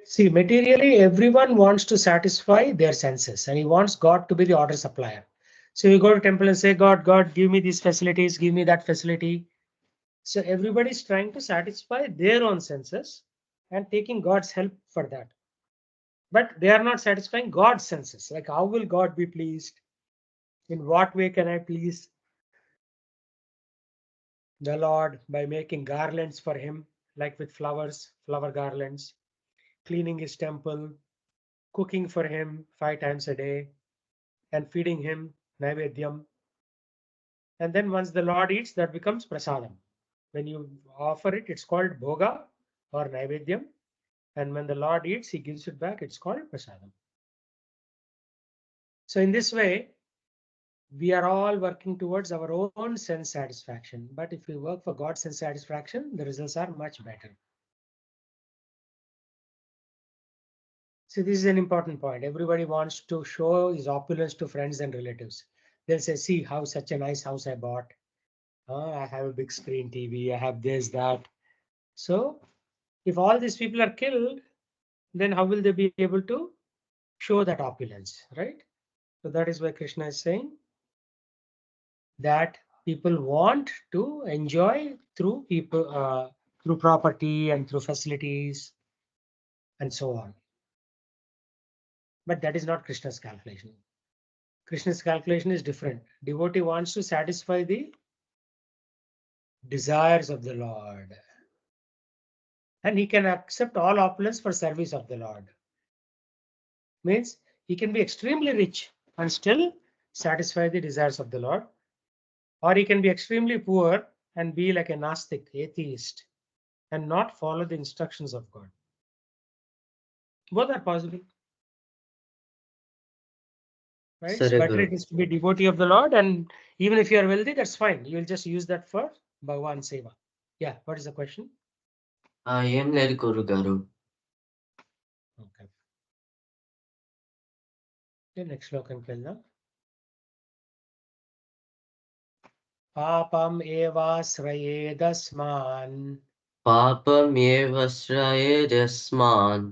See, materially, everyone wants to satisfy their senses and he wants God to be the order supplier. So you go to temple and say, God, give me these facilities, give me that facility. So everybody is trying to satisfy their own senses and taking God's help for that. But they are not satisfying God's senses. Like, how will God be pleased? In what way can I please the Lord? By making garlands for him, like with flowers, flower garlands, cleaning his temple, cooking for him 5 times a day, and feeding him naivedyam. And then once the Lord eats, that becomes prasadam. When you offer it, it's called bhoga or naivedyam. And when the Lord eats, he gives it back, it's called prasadam. So in this way, we are all working towards our own sense satisfaction. But if we work for God's sense satisfaction, the results are much better. So this is an important point. Everybody wants to show his opulence to friends and relatives. They'll say, see how such a nice house I bought. I have a big screen TV. I have this, that. So if all these people are killed, then how will they be able to show that opulence, right? So that is why Krishna is saying that people want to enjoy through people, through property and through facilities and so on. But that is not Krishna's calculation. Krishna's calculation is different. Devotee wants to satisfy the desires of the Lord. And he can accept all opulence for service of the Lord. Means he can be extremely rich and still satisfy the desires of the Lord. Or he can be extremely poor and be like a Gnostic, atheist, and not follow the instructions of God. Both are possible. Right? So better it Saraguru. is to be devotee of the Lord, and even if you are wealthy, that's fine. You will just use that for Bhagavan Seva. Yeah, what is the question? ఏం లేదు గురుగారు. Okay. Okay, next శ్లోకంకి వెళ్దాం. పాపం ఏవాశ్రయేదస్మాన్ పాపమేవశ్రయేదస్మాన్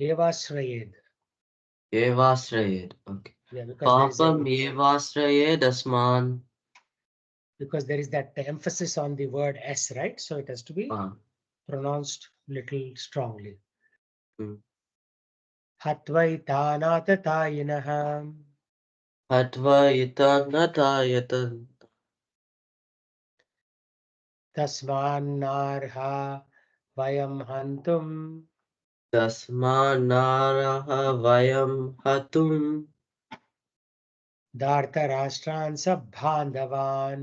ఏవాశ్రయేద్. ఏవాశ్రయేద్. Okay. Yeah, పాపమేవాశ్రయేదస్మాన్. because there is that emphasis on the word S, right? So it has to be Ah, pronounced little strongly. hmm. Hatvaitanatatayinaha Advaitanatāyatan tasmannarha vayam hantum tasmānārah vayam hatum dhartarashtran sabhandhavan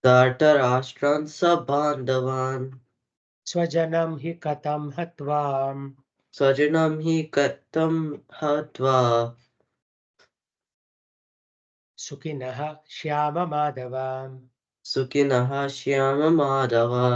dhartarashtraन् sabandhavan swajanam hi katam hatvam swajanam hi katam hatva sukinaha shyama madhavam. sukhinah shyama madhava.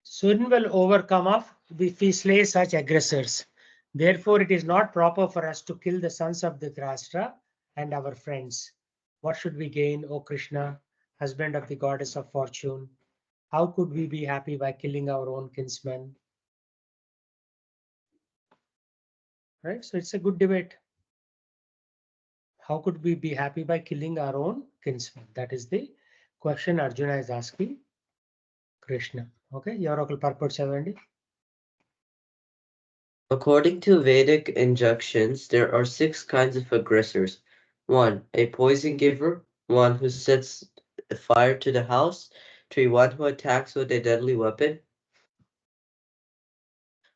Soon will overcome if we slay such aggressors. Therefore, it is not proper for us to kill the sons of Dhritarashtra and our friends. What should we gain, O Krishna, husband of the goddess of fortune? How could we be happy by killing our own kinsmen? Right? So it's a good debate. How could we be happy by killing our own kinsmen? That is the question Arjuna is asking Krishna. Okay, Yarakal purport 70. According to Vedic injunctions, there are 6 kinds of aggressors. 1. A poison giver, one who sets fire to the house. 3. One who attacks with a deadly weapon.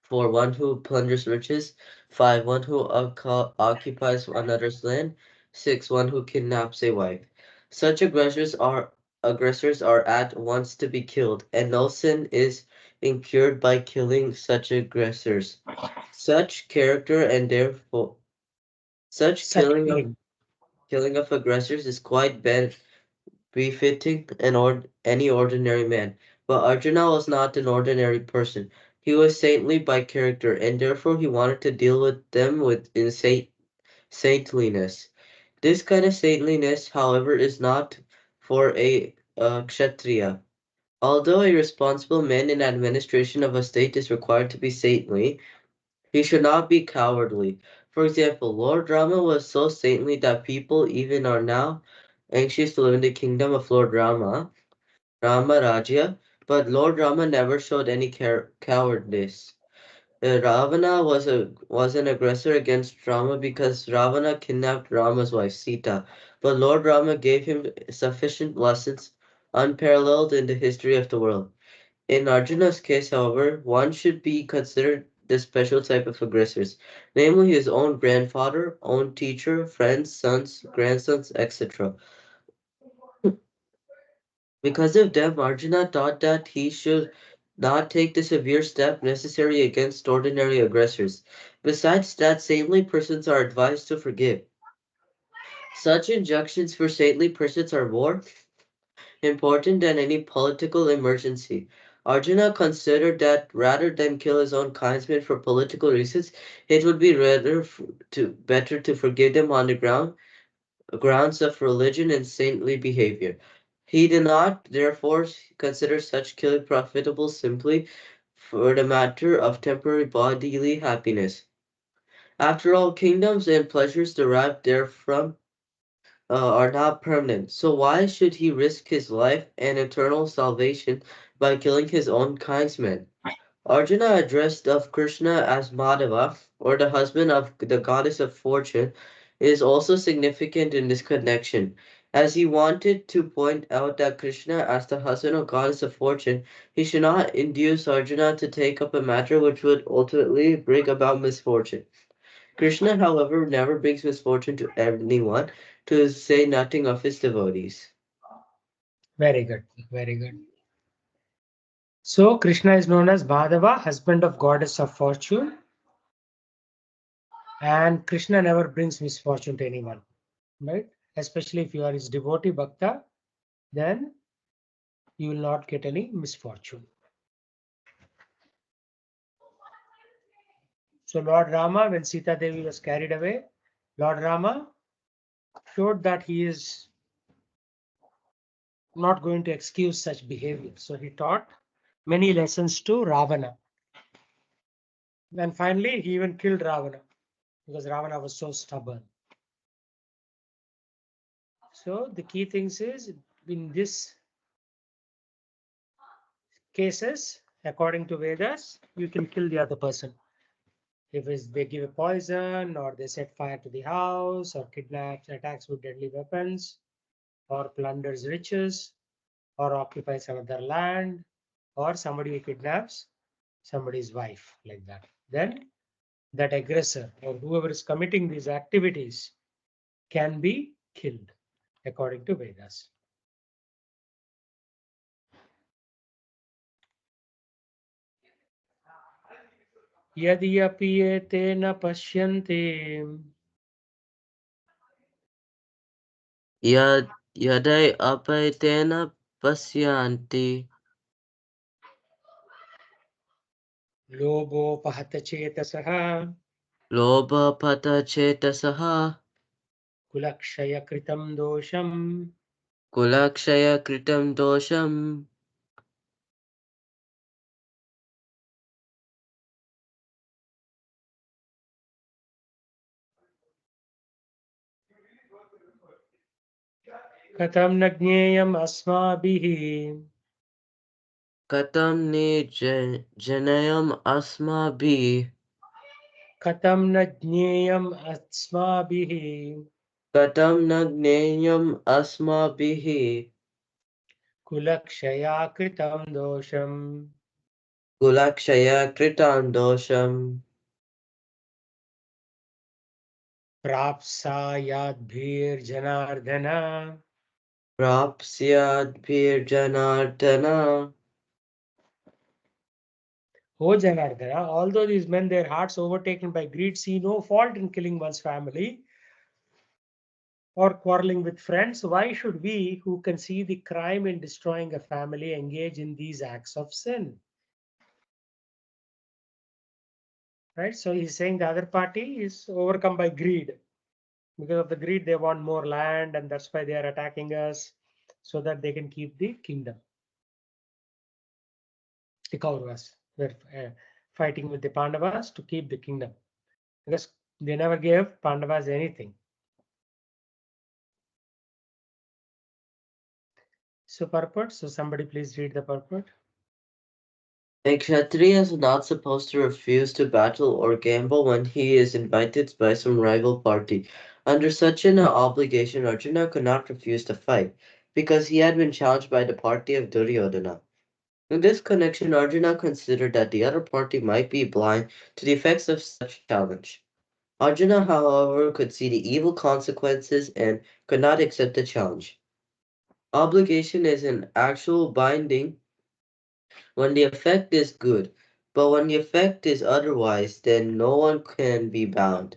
4. One who plunders riches. 5. One who occupies another's land. 6. One who kidnaps a wife. Such aggressors are at once to be killed, and no sin is incurred by killing such aggressors. Such character and therefore such Such killing of aggressors is quite befitting any ordinary man. But Arjuna was not an ordinary person. He was saintly by character, and therefore he wanted to deal with them with saintliness. This kind of saintliness, however, is not for a kshatriya. Although a responsible man in administration of a state is required to be saintly, he should not be cowardly. For example, Lord Rama was so saintly that people even are now anxious to live in the kingdom of Lord Rama, Rama Rajya, but Lord Rama never showed any cowardice. Ravana was an aggressor against Rama because Ravana kidnapped Rama's wife Sita, but Lord Rama gave him sufficient lessons unparalleled in the history of the world. In Arjuna's case, however, one should be considered the special type of aggressors, namely his own grandfather, own teacher, friends, sons, grandsons, etc. Because of them, Arjuna thought that he should not take the severe step necessary against ordinary aggressors. Besides that, saintly persons are advised to forgive. Such injunctions for saintly persons are more important than any political emergency. Arjuna considered that rather than kill his own kinsmen for political reasons, it would be better to forgive them on the grounds of religion and saintly behavior. He did not, therefore, consider such killing profitable simply for the matter of temporary bodily happiness. After all, kingdoms and pleasures derived therefrom are not permanent. So why should he risk his life and eternal salvation by killing his own kinsmen? Arjuna addressed of Krishna as Madhava, or the husband of the goddess of fortune, is also significant in this connection, as he wanted to point out that Krishna, as the husband of goddess of fortune, he should not induce Arjuna to take up a matter which would ultimately bring about misfortune. Krishna, however, never brings misfortune to anyone, to say nothing of his devotees. Very good. Very good. So Krishna is known as Madhava, husband of goddess of fortune, and Krishna never brings misfortune to anyone, right? Especially if you are his devotee bhakta, then you will not get any misfortune. So Lord Rama, when Sita Devi was carried away, Lord Rama showed that he is not going to excuse such behavior. So he taught many lessons to Ravana. And finally, he even killed Ravana because Ravana was so stubborn. So the key things is in this cases, according to Vedas, you can kill the other person. If they give a poison or they set fire to the house or kidnaps, attacks with deadly weapons or plunders riches or occupies another land or somebody who kidnaps somebody's wife like that. Then that aggressor or whoever is committing these activities can be killed according to Vedas. यद्यपि एते न पश्यन्ति Yad yadai apaitena pasyanti लोभोपहत चेतसः lobha chetasaha कुलक्षयकृतं दोषम् kulakshaya kritam dosham कथं न ज्ञेयम् अस्माभिः katam ni janayam asmabhi कथं न ज्ञेयम् अस्माभिः katam na gneyam asmabhihi कुलक्षया कृतं दोषम् kulakshaya kritam dosham प्राप्सायाद्भिर्जनार्दन prapsyad janardana. O Janardana, although these men, their hearts overtaken by greed, see no fault in killing one's family or quarreling with friends, why should we, who can see the crime in destroying a family, engage in these acts of sin? Right? So he's saying the other party is overcome by greed. Because of the greed, they want more land, and that's why they are attacking us, so that they can keep the kingdom. The Kauravas were fighting with the Pandavas to keep the kingdom, because they never gave Pandavas anything. So purport. So somebody please read the purport. A Kshatriya is not supposed to refuse to battle or gamble when he is invited by some rival party. Under such an obligation, Arjuna could not refuse to fight, because he had been challenged by the party of Duryodhana. In this connection, Arjuna considered that the other party might be blind to the effects of such challenge. Arjuna, however, could see the evil consequences and could not accept the challenge. Obligation is an actual binding when the effect is good, but when the effect is otherwise, then no one can be bound.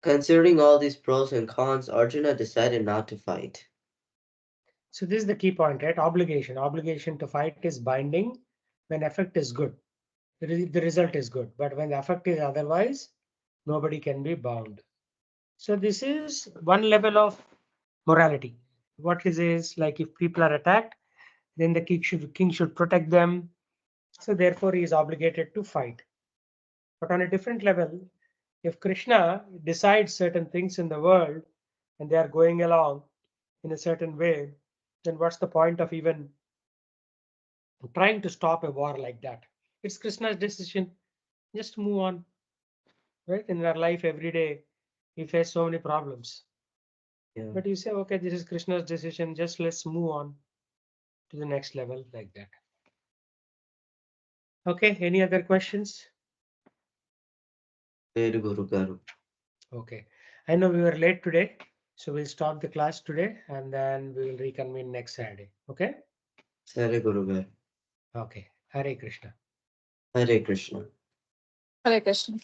Considering all these pros and cons, Arjuna decided not to fight. So this is the key point, right? Obligation. Obligation to fight is binding when effect is good. The result is good, but when the effect is otherwise, nobody can be bound. So this is one level of morality. What is like if people are attacked, then the king should protect them. So therefore, he is obligated to fight. But on a different level, if Krishna decides certain things in the world and they are going along in a certain way, then what's the point of even trying to stop a war like that? It's Krishna's decision. Just move on, right? In our life every day, we face so many problems. Yeah. But you say, okay, this is Krishna's decision. Just let's move on to the next level like that. Okay, any other questions? Very Guru Garu. Okay, I know we were late today, so we'll stop the class today and then we will reconvene next Saturday. Okay, Hare Guru Garu. okay. Hare Krishna. Hare Krishna. Hare Krishna.